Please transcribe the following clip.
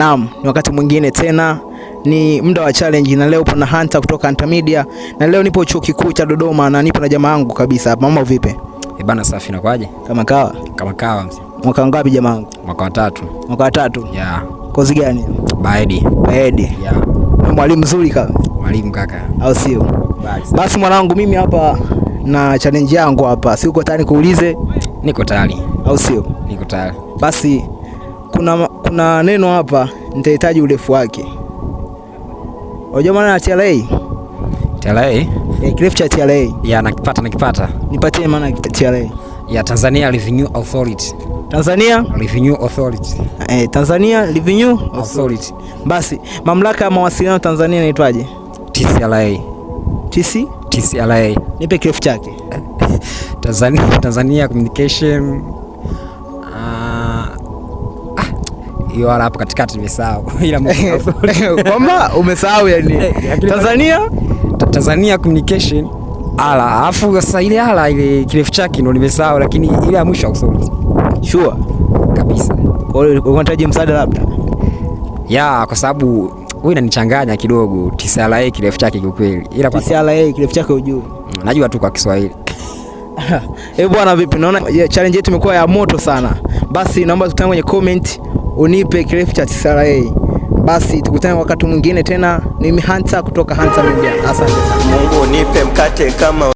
Naam, ni wakati mwingine tena, ni muda wa challenge na leo kuna Hunter kutoka Hunter Media na leo nipo chuo kikuu cha Dodoma na nipo na jamaa wangu kabisa hapa. Mambo vipi? Bana safi, na kwaje? Kama kawa. Kama kawa mzee. Mwaka ngapi jamaa wangu? Mwaka wa 3. Mwaka wa 3? Yeah. Kozi gani? Baedi. Baedi. Yeah. Ni mwalimu mzuri kaka. Mwalimu kaka. Au sio? Basi mwanangu, mimi hapa na challenge yangu hapa. Si uko tayari kuulize? Niko tayari. Au sio? Niko tayari. Basi kuna neno hapa nitahitaji urefu wake. Unajua maana ya TRA? TRA? Kirefu cha TRA. Ya nakipata. Nipatie maana ya TRA. Ya Tanzania Revenue Authority. Tanzania Revenue Authority. Tanzania Revenue Authority. Basi mamlaka ya mawasiliano Tanzania inaitwaje? TCRA. TCRA. Nipe kirefu chake. Tanzania Communication hiyo hapo katikati nimesahau. Ila kwamba umesahau yani. Tanzania Communication alafu sasa ile kirefu chake ndo nimesahau, lakini ile ya mwisho authority. Sure kabisa. Kwa hiyo unahitaji msaada labda? Ya, kwa sababu wewe unanichanganya kidogo. TCRA kirefu chake kwa kweli. Ila kwa TCRA kirefu chake hujui. Najua tu kwa Kiswahili. Bwana vipi? Naona challenge yetu imekuwa ya moto sana. Basi naomba tukutane kwenye comment unipe kirefu cha TCRA. Basi tukutane wakati mwingine tena. Mimi Hunter kutoka Hunter Media. Asante sana. Mungu nipe mkate kama